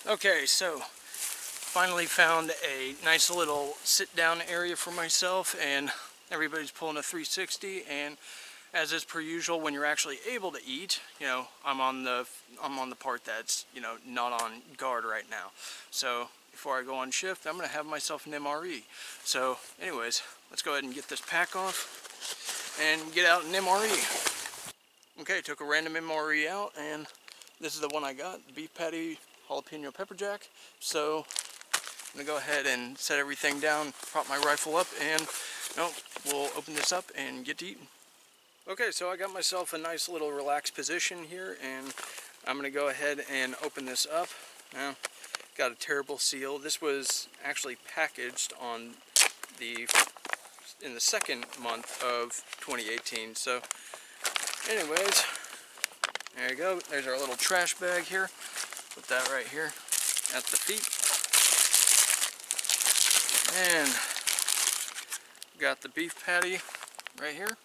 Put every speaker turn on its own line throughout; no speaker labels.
Okay, so finally found a nice little sit-down area for myself, and everybody's pulling a 360. And as is per usual, when you're actually able to eat, I'm on the part that's not on guard right now. So before I go on shift, I'm gonna have myself an MRE. So, anyways, let's go ahead and get this pack off and get out an MRE. Okay, took a random MRE out, and this is the one I got, the beef patty jalapeno pepper jack. So I'm gonna go ahead and set everything down, prop my rifle up, and we'll open this up and get to eating. Okay, so I got myself a nice little relaxed position here, and I'm gonna go ahead and open this up. Now, got a terrible seal. This was actually packaged in the second month of 2018. So anyways, there you go. There's our little trash bag here. Put that right here at the feet. And got the beef patty right here.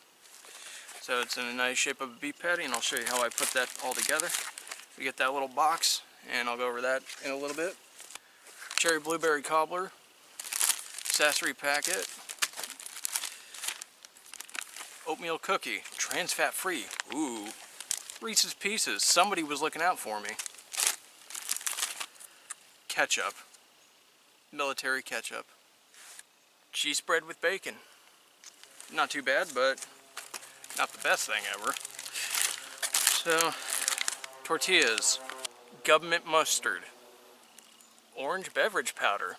So it's in a nice shape of a beef patty, and I'll show you how I put that all together. We get that little box, and I'll go over that in a little bit. Cherry blueberry cobbler, Accessory packet, oatmeal cookie, trans fat free. Ooh, Reese's Pieces. Somebody was looking out for me. Ketchup, military ketchup. Cheese spread with bacon. Not too bad, but not the best thing ever. So, tortillas, government mustard, orange beverage powder.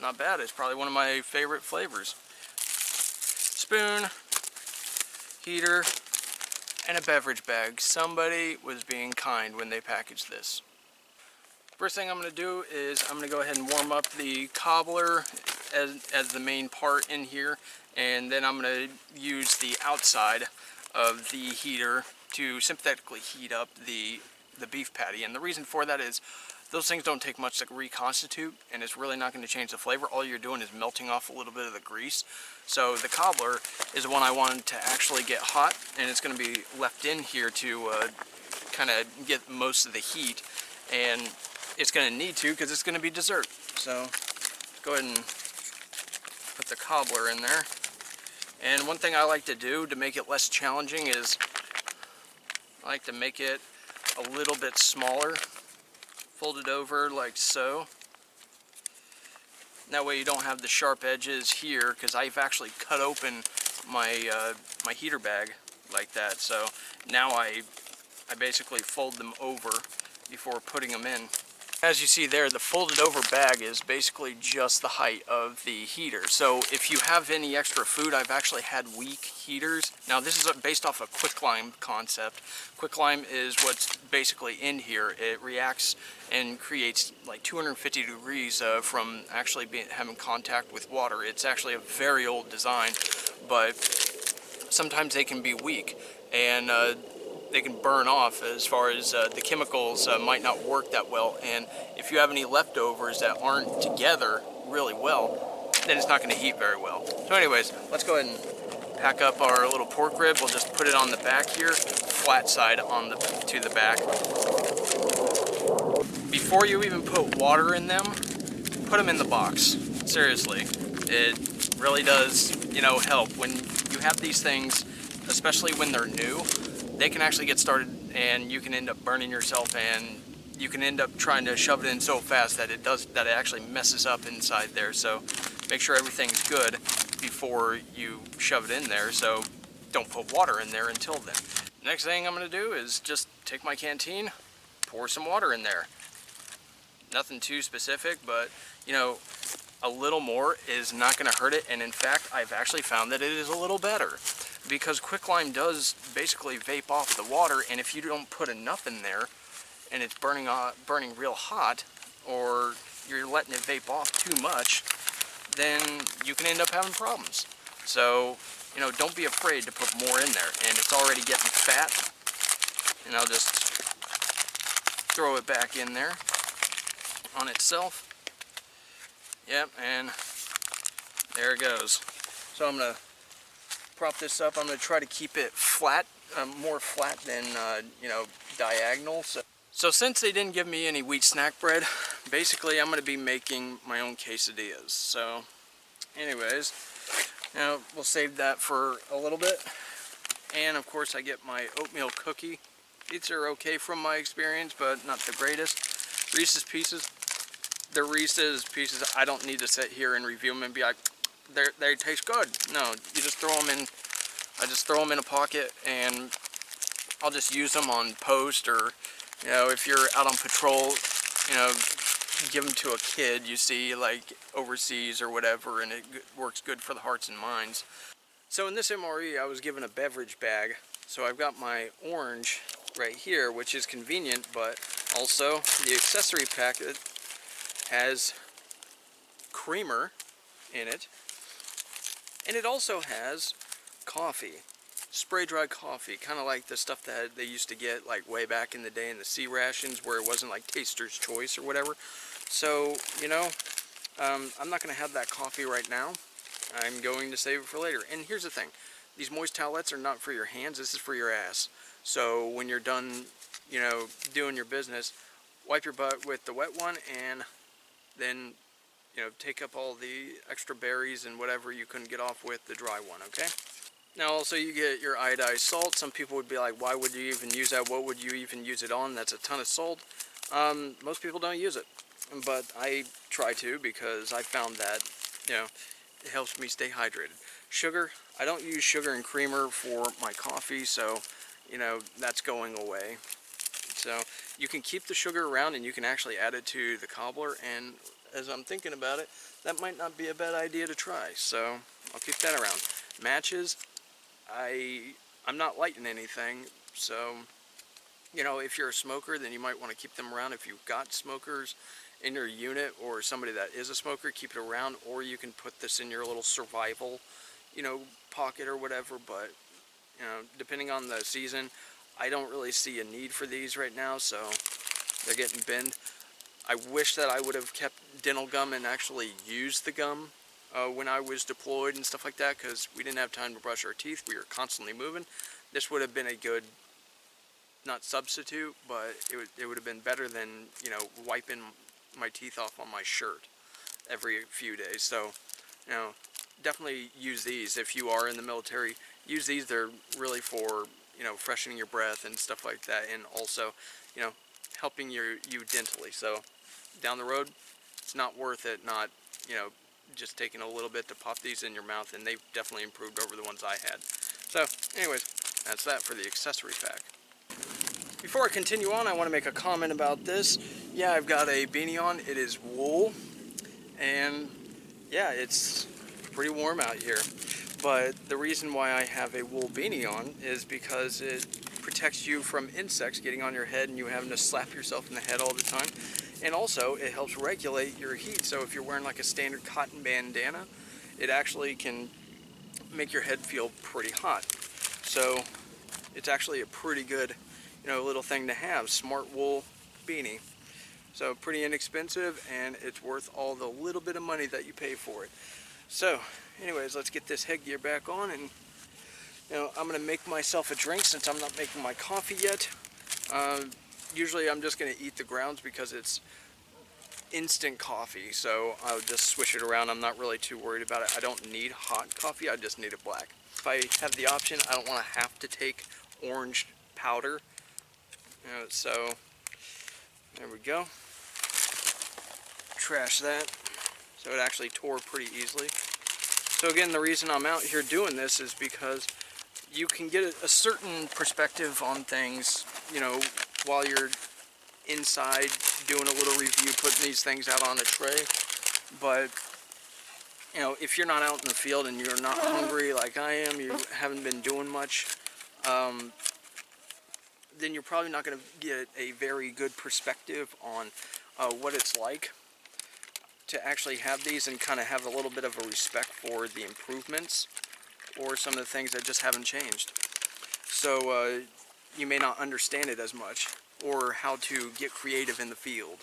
Not bad, it's probably one of my favorite flavors. Spoon, heater, and a beverage bag. Somebody was being kind when they packaged this. First thing I'm going to do is I'm going to go ahead and warm up the cobbler as the main part in here, and then I'm going to use the outside of the heater to synthetically heat up the beef patty. And the reason for that is those things don't take much to reconstitute, and it's really not going to change the flavor. All you're doing is melting off a little bit of the grease. So the cobbler is the one I wanted to actually get hot, and it's going to be left in here to kind of get most of the heat, and it's going to need to because it's going to be dessert. So go ahead and put the cobbler in there. And one thing I like to do to make it less challenging is I like to make it a little bit smaller. Fold it over like so. That way you don't have the sharp edges here, because I've actually cut open my my heater bag like that. So now I basically fold them over before putting them in. As you see there, the folded over bag is basically just the height of the heater. So if you have any extra food, I've actually had weak heaters. Now this is based off a quicklime concept. Quicklime is what's basically in here. It reacts and creates like 250 degrees from actually having contact with water. It's actually a very old design, but sometimes they can be weak, and they can burn off as far as the chemicals might not work that well. And if you have any leftovers that aren't together really well, then it's not going to heat very well. So anyways, let's go ahead and pack up our little pork rib. We'll just put it on the back here, flat side to the back. Before you even put water in them, put them in the box. Seriously, it really does, help. When you have these things, especially when they're new, they can actually get started, and you can end up burning yourself, and you can end up trying to shove it in so fast that it actually messes up inside there. So make sure everything's good before you shove it in there. So don't put water in there until then. Next thing I'm going to do is just take my canteen, pour some water in there. Nothing too specific, but a little more is not going to hurt it. And in fact, I've actually found that it is a little better, because quicklime does basically vape off the water, and if you don't put enough in there and it's burning real hot, or you're letting it vape off too much, then you can end up having problems. So don't be afraid to put more in there. And it's already getting fat, and I'll just throw it back in there on itself. Yep, and there it goes. So I'm gonna prop this up. I'm going to try to keep it flat, more flat than diagonal. So So since they didn't give me any wheat snack bread, basically I'm going to be making my own quesadillas. So anyways, now we'll save that for a little bit. And of course I get my oatmeal cookie. These are okay from my experience, but not the greatest. Reese's Pieces. The Reese's Pieces, I don't need to sit here and review them and be like, they taste good. No, you just throw them in. I just throw them in a pocket, and I'll just use them on post, or you know, if you're out on patrol, you know, give them to a kid you see like overseas or whatever, and it works good for the hearts and minds. So in this MRE, I was given a beverage bag. So I've got my orange right here, which is convenient, but also the accessory packet has creamer in it, and it also has coffee, spray dried coffee, kind of like the stuff that they used to get like way back in the day in the C rations, where it wasn't like Taster's Choice or whatever. So you know, I'm not going to have that coffee right now. I'm going to save it for later. And here's the thing, these moist towelettes are not for your hands, this is for your ass. So when you're done, you know, doing your business, wipe your butt with the wet one, and then, you know, take up all the extra berries and whatever you couldn't get off with the dry one, okay? Now also you get your iodized salt. Some people would be like, why would you even use that? What would you even use it on? That's a ton of salt. Most people don't use it, but I try to, because I found that, you know, it helps me stay hydrated. Sugar, I don't use sugar and creamer for my coffee, so, you know, that's going away. So you can keep the sugar around, and you can actually add it to the cobbler, and as I'm thinking about it, that might not be a bad idea to try, so I'll keep that around. Matches, I'm not lighting anything, so, you know, if you're a smoker, then you might want to keep them around. If you've got smokers in your unit, or somebody that is a smoker, keep it around, or you can put this in your little survival, you know, pocket or whatever. But, you know, depending on the season, I don't really see a need for these right now, so they're getting binned. I wish that I would have kept dental gum and actually used the gum when I was deployed and stuff like that, because we didn't have time to brush our teeth. We were constantly moving. This would have been a good, not substitute, but it would have been better than, you know, wiping my teeth off on my shirt every few days. So, you know, definitely use these if you are in the military. Use these. They're really for, you know, freshening your breath and stuff like that, and also, you know, helping you dentally. So down the road, it's not worth it not, you know, just taking a little bit to pop these in your mouth, and they've definitely improved over the ones I had. So anyways, that's that for the accessory pack. Before I continue on, I want to make a comment about this. Yeah, I've got a beanie on. It is wool, and yeah, it's pretty warm out here. But the reason why I have a wool beanie on is because it protects you from insects getting on your head and you having to slap yourself in the head all the time. And also, it helps regulate your heat. So if you're wearing like a standard cotton bandana, it actually can make your head feel pretty hot. So it's actually a pretty good, you know, little thing to have. Smart wool beanie. So pretty inexpensive, and it's worth all the little bit of money that you pay for it. So anyways, let's get this headgear back on, and, you know, I'm going to make myself a drink since I'm not making my coffee yet. Usually I'm just going to eat the grounds because it's instant coffee, so I'll just swish it around. I'm not really too worried about it. I don't need hot coffee, I just need it black. If I have the option, I don't want to have to take orange powder. You know, so there we go. Trash that. So it actually tore pretty easily. So again, the reason I'm out here doing this is because you can get a certain perspective on things, you know, while you're inside doing a little review, putting these things out on a tray. But, you know, if you're not out in the field and you're not hungry like I am, you haven't been doing much, then you're probably not going to get a very good perspective on what it's like to actually have these, and kind of have a little bit of a respect for the improvements or some of the things that just haven't changed. So you may not understand it as much, or how to get creative in the field.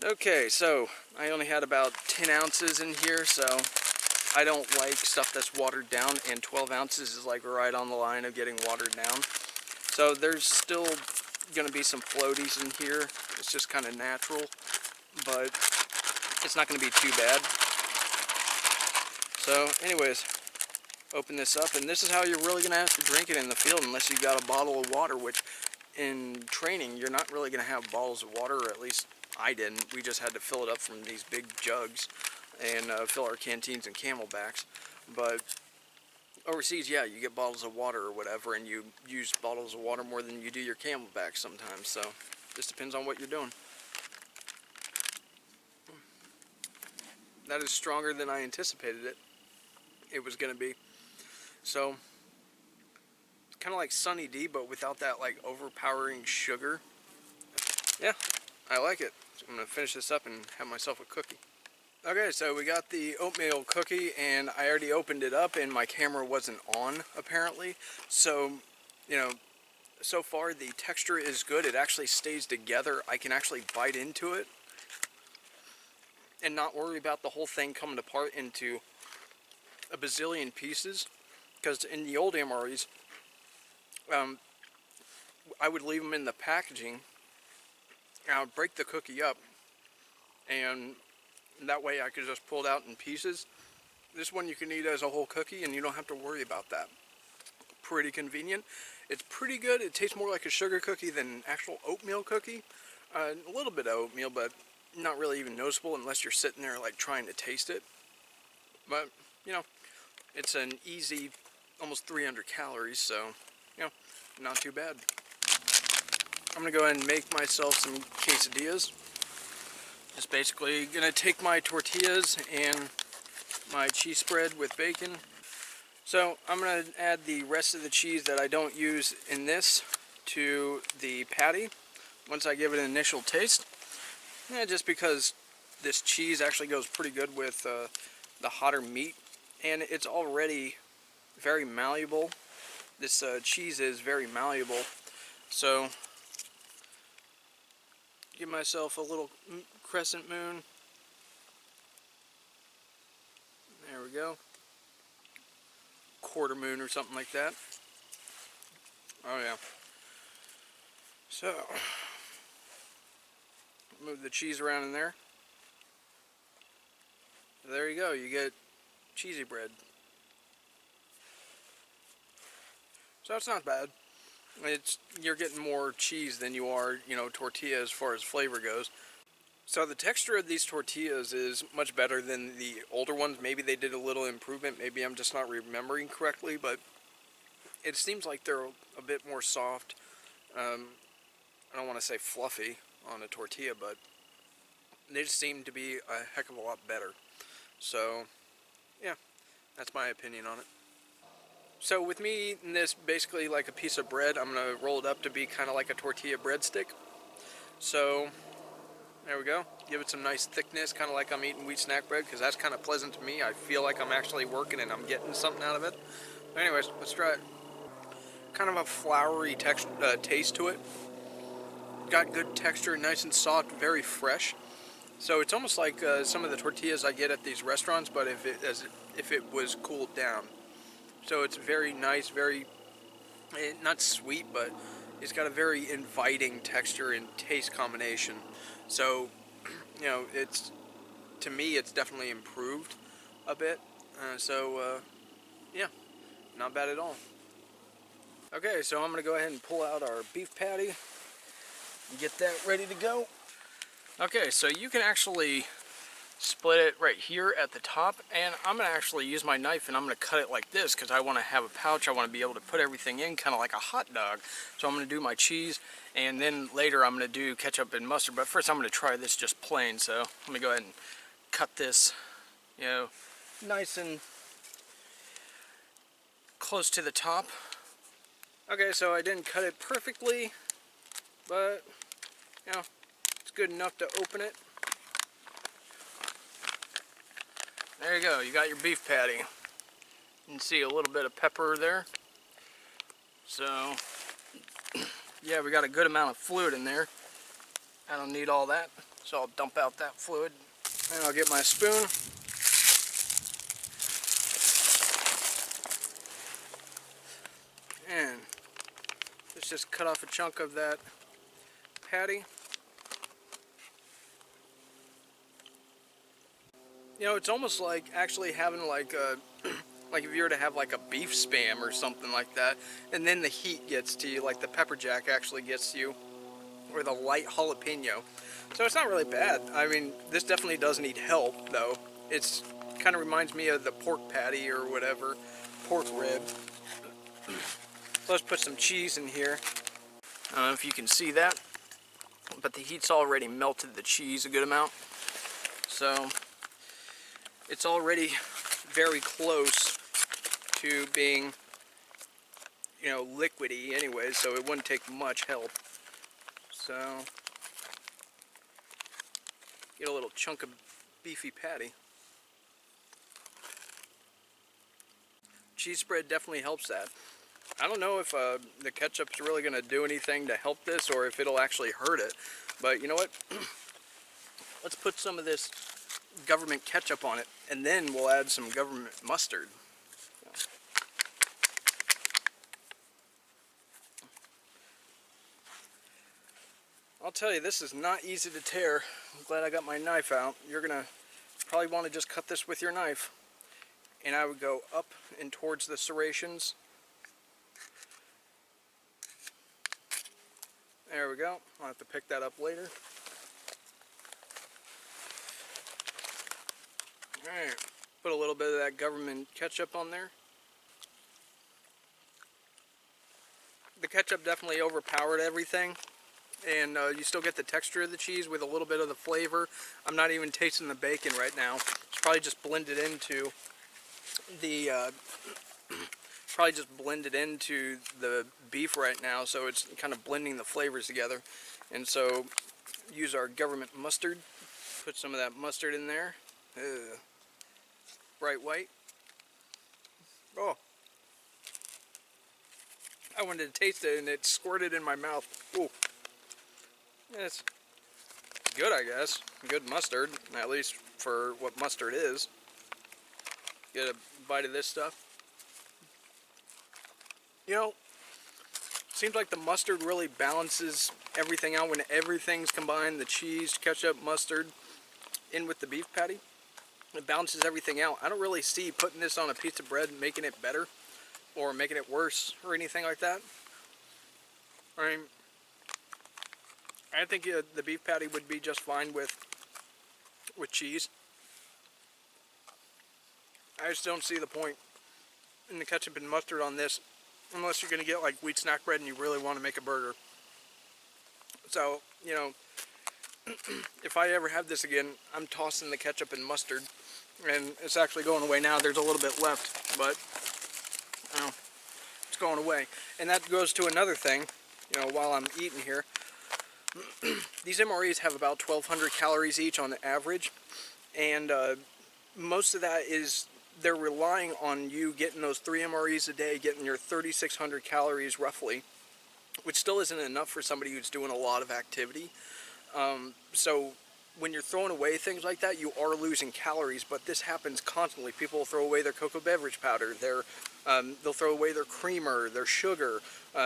Okay, so I only had about 10 ounces in here, so I don't like stuff that's watered down, and 12 ounces is like right on the line of getting watered down. So there's still going to be some floaties in here. It's just kind of natural, but it's not going to be too bad. So anyways, open this up, and this is how you're really going to have to drink it in the field, unless you got a bottle of water, which in training you're not really going to have bottles of water, or at least I didn't. We just had to fill it up from these big jugs and fill our canteens and camelbacks. But overseas, yeah, you get bottles of water or whatever, and you use bottles of water more than you do your camelbacks sometimes. So just depends on what you're doing. That is stronger than I anticipated it was going to be. So it's kind of like Sunny D, but without that like overpowering sugar. Yeah, I like it. So I'm going to finish this up and have myself a cookie. Okay, so we got the oatmeal cookie, and I already opened it up, and my camera wasn't on apparently. So, you know, so far the texture is good. It actually stays together. I can actually bite into it and not worry about the whole thing coming apart into a bazillion pieces. Because in the old MREs, I would leave them in the packaging, and I would break the cookie up, and that way I could just pull it out in pieces. This one you can eat as a whole cookie, and you don't have to worry about that. Pretty convenient. It's pretty good. It tastes more like a sugar cookie than an actual oatmeal cookie. A little bit of oatmeal, but not really even noticeable unless you're sitting there like trying to taste it. But, you know, it's an easy, almost 300 calories, so, you know, not too bad. I'm going to go ahead and make myself some quesadillas. Just basically going to take my tortillas and my cheese spread with bacon. So I'm going to add the rest of the cheese that I don't use in this to the patty once I give it an initial taste. Yeah, just because this cheese actually goes pretty good with the hotter meat, and it's already very malleable. This cheese is very malleable, so give myself a little crescent moon. There we go. Quarter moon or something like that. Oh yeah. So move the cheese around in there. There you go. You get cheesy bread. So it's not bad. You're getting more cheese than you are, you know, tortilla as far as flavor goes. So the texture of these tortillas is much better than the older ones. Maybe they did a little improvement. Maybe I'm just not remembering correctly, but it seems like they're a bit more soft. I don't want to say fluffy on a tortilla, but they just seem to be a heck of a lot better. So, yeah, that's my opinion on it. So with me eating this basically like a piece of bread, I'm going to roll it up to be kind of like a tortilla breadstick. So there we go. Give it some nice thickness, kind of like I'm eating wheat snack bread, because that's kind of pleasant to me. I feel like I'm actually working and I'm getting something out of it. But anyways, let's try it. Kind of a floury taste to it. Got good texture, nice and soft, very fresh. So it's almost like some of the tortillas I get at these restaurants, but if it was cooled down. So it's very nice, very, not sweet, but it's got a very inviting texture and taste combination. So, you know, to me, it's definitely improved a bit. Yeah, not bad at all. Okay, so I'm going to go ahead and pull out our beef patty and get that ready to go. Okay, so you can actually split it right here at the top, and I'm going to actually use my knife and I'm going to cut it like this because I want to have a pouch. I want to be able to put everything in kind of like a hot dog. So I'm going to do my cheese, and then later I'm going to do ketchup and mustard, but first I'm going to try this just plain. So let me go ahead and cut this, you know, nice and close to the top. Okay, so I didn't cut it perfectly, but, you know, it's good enough to open it. There you go, you got your beef patty. You can see a little bit of pepper there. So, yeah, we got a good amount of fluid in there. I don't need all that, so I'll dump out that fluid. And I'll get my spoon. And Let's just cut off a chunk of that patty. You know, it's almost like actually having like a, like if you were to have like a beef spam or something like that, and then the heat gets to you, like the pepper jack actually gets to you, or the light jalapeno. So it's not really bad. I mean, this definitely does need help though. It's kind of reminds me of the pork patty or whatever, pork rib. So let's put some cheese in here. I don't know if you can see that, but the heat's already melted the cheese a good amount. So it's already very close to being, you know, liquidy anyway, so it wouldn't take much help. So get a little chunk of beefy patty. Cheese spread definitely helps that. I don't know if the ketchup's really going to do anything to help this or if it'll actually hurt it. But you know what? Let's put some of this government ketchup on it, and then we'll add some government mustard. I'll tell you, this is not easy to tear. I'm glad I got my knife out. You're going to probably want to just cut this with your knife. And I would go up and towards the serrations. There we go. I'll have to pick that up later. Alright, put a little bit of that government ketchup on there. The ketchup definitely overpowered everything, and you still get the texture of the cheese with a little bit of the flavor. I'm not even tasting the bacon right now. It's probably just blended into the beef right now, so it's kind of blending the flavors together. And so use our government mustard. Put some of that mustard in there. Ugh. Bright white. Oh, I wanted to taste it and it squirted in my mouth. Ooh. It's good, I guess. Good mustard, at least for what mustard is. Get a bite of this stuff. You know, seems like the mustard really balances everything out when everything's combined. The cheese, ketchup, mustard, in with the beef patty. It balances everything out. I don't really see putting this on a piece of bread and making it better or making it worse or anything like that. I mean, I think the beef patty would be just fine with cheese. I just don't see the point in the ketchup and mustard on this unless you're going to get like wheat snack bread and you really want to make a burger. So, you know, if I ever have this again, I'm tossing the ketchup and mustard. And it's actually going away now. There's a little bit left, but you know, it's going away. And that goes to another thing, you know, while I'm eating here. These MREs have about 1,200 calories each on the average. And most of that is they're relying on you getting those 3 MREs a day, getting your 3,600 calories roughly, which still isn't enough for somebody who's doing a lot of activity. So when you're throwing away things like that, you are losing calories, but this happens constantly. People will throw away their cocoa beverage powder, they'll throw away their creamer, their sugar,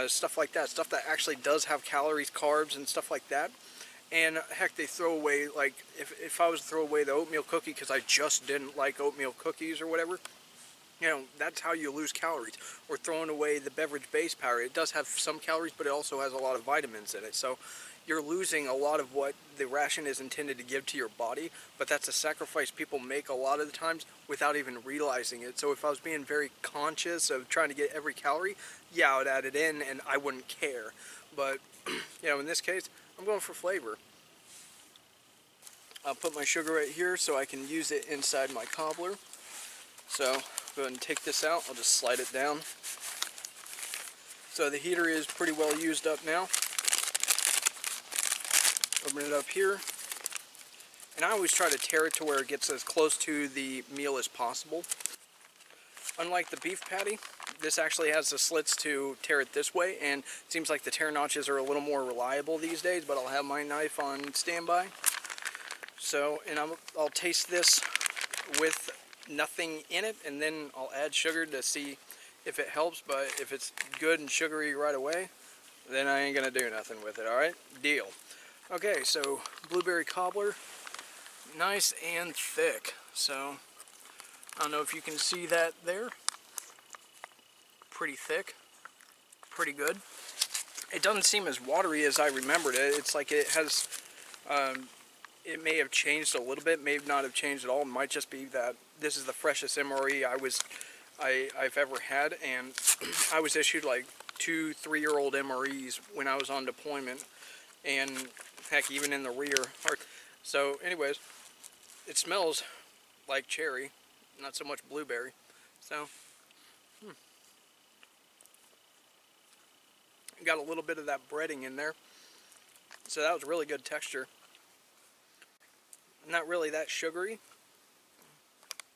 stuff like that, stuff that actually does have calories, carbs, and stuff like that. And heck, they throw away, like, if I was to throw away the oatmeal cookie because I just didn't like oatmeal cookies or whatever, you know, that's how you lose calories. Or throwing away the beverage base powder. It does have some calories, but it also has a lot of vitamins in it. So you're losing a lot of what the ration is intended to give to your body, but that's a sacrifice people make a lot of the times without even realizing it. So if I was being very conscious of trying to get every calorie, yeah, I would add it in and I wouldn't care. But, you know, in this case, I'm going for flavor. I'll put my sugar right here so I can use it inside my cobbler. So, go ahead and take this out. I'll just slide it down. So the heater is pretty well used up now. Open it up here. And I always try to tear it to where it gets as close to the meal as possible. Unlike the beef patty, this actually has the slits to tear it this way, and it seems like the tear notches are a little more reliable these days, but I'll have my knife on standby. So, and I'll taste this with nothing in it, and then I'll add sugar to see if it helps, but if it's good and sugary right away, then I ain't gonna do nothing with it, alright? Deal. Okay, so blueberry cobbler, nice and thick. So, I don't know if you can see that there. Pretty thick, pretty good. It doesn't seem as watery as I remembered it. It's like it has, it may have changed a little bit, may not have changed at all. It might just be that this is the freshest MRE I've ever had, and I was issued like 2-3-year-old MREs when I was on deployment, and heck, even in the rear. So anyways, it smells like cherry, not so much blueberry. So got a little bit of that breading in there, so that was really good texture. Not really that sugary,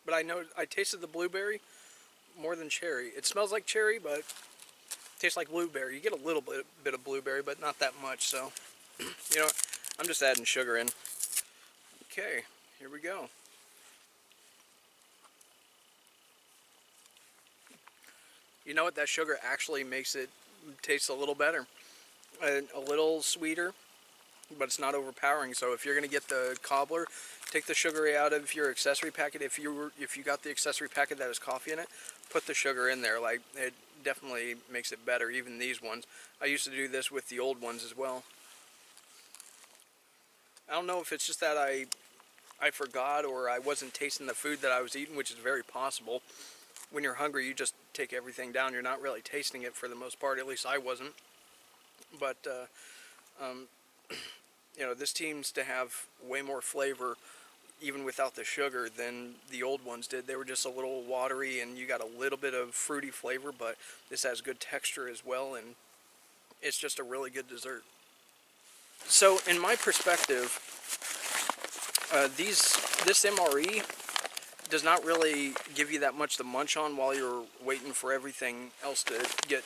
but I tasted the blueberry more than cherry. It smells like cherry, but it tastes like blueberry. You get a little bit of blueberry, but not that much. So, you know, I'm just adding sugar in. Okay, here we go. You know what? That sugar actually makes it taste a little better, a little sweeter, but it's not overpowering. So if you're gonna get the cobbler, take the sugar out of your accessory packet. If you got the accessory packet that has coffee in it, put the sugar in there. Like, it definitely makes it better. Even these ones, I used to do this with the old ones as well. I don't know if it's just that I forgot, or I wasn't tasting the food that I was eating, which is very possible. When you're hungry, you just take everything down. You're not really tasting it for the most part. At least I wasn't. But you know, this seems to have way more flavor, even without the sugar, than the old ones did. They were just a little watery, and you got a little bit of fruity flavor, but this has good texture as well, and it's just a really good dessert. So, in my perspective, this MRE does not really give you that much to munch on while you're waiting for everything else to get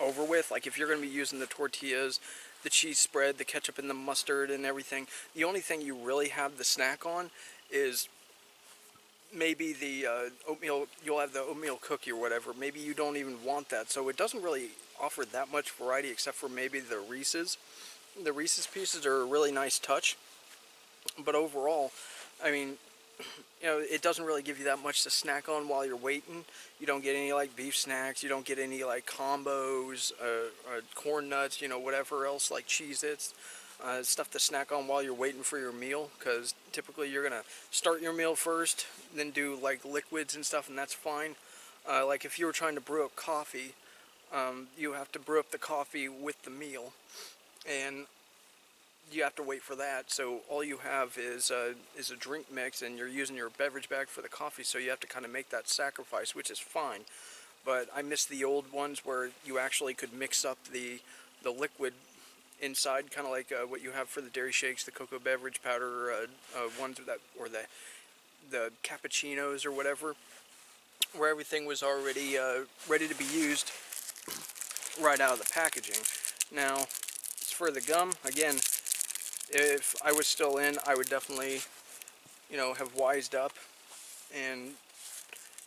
over with. Like, if you're going to be using the tortillas, the cheese spread, the ketchup and the mustard and everything, the only thing you really have the snack on is maybe the oatmeal. You'll have the oatmeal cookie or whatever. Maybe you don't even want that. So it doesn't really offer that much variety, except for maybe the Reese's. The Reese's Pieces are a really nice touch. But overall, I mean, you know, it doesn't really give you that much to snack on while you're waiting. You don't get any like beef snacks. You don't get any like combos, corn nuts, you know, whatever else, like Cheez-Its, stuff to snack on while you're waiting for your meal. Because typically you're gonna start your meal first, then do like liquids and stuff, and that's fine. Like if you were trying to brew up coffee, you have to brew up the coffee with the meal, and you have to wait for that. So all you have is a drink mix, and you're using your beverage bag for the coffee, so you have to kind of make that sacrifice, which is fine. But I miss the old ones where you actually could mix up the liquid inside, kind of like what you have for the dairy shakes, the cocoa beverage powder ones, that, or the cappuccinos or whatever, where everything was already ready to be used right out of the packaging. Now, as for the gum, again, if I was still in, I would definitely, you know, have wised up and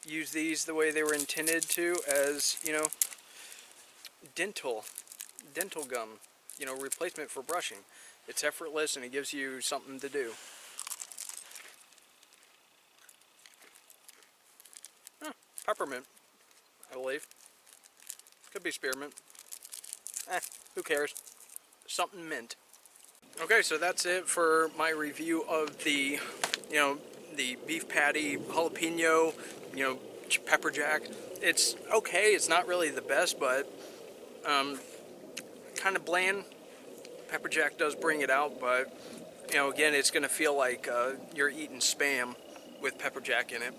use these the way they were intended to, as, you know, dental gum, you know, replacement for brushing. It's effortless, and it gives you something to do. Peppermint, I believe. Could be spearmint. Who cares? Something mint. Okay, so that's it for my review of the, you know, the beef patty, jalapeno, you know, pepper jack. It's okay. It's not really the best, but kind of bland. Pepper jack does bring it out, but, you know, again, it's going to feel like you're eating Spam with pepper jack in it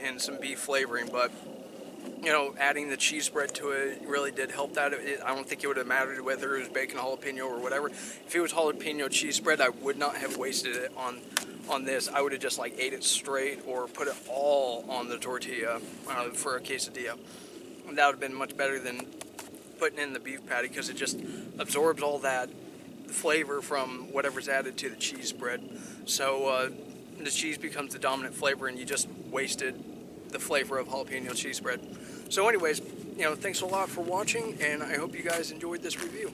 and some beef flavoring. But, you know, adding the cheese spread to it really did help that. I don't think it would have mattered whether it was bacon, jalapeno, or whatever. If it was jalapeno cheese spread, I would not have wasted it on this. I would have just like ate it straight, or put it all on the tortilla for a quesadilla. And that would have been much better than putting in the beef patty, because it just absorbs all that flavor from whatever's added to the cheese spread. So the cheese becomes the dominant flavor, and you just wasted the flavor of jalapeno cheese spread. So anyways, you you know, thanks a lot for watching, and I hope you guys enjoyed this review.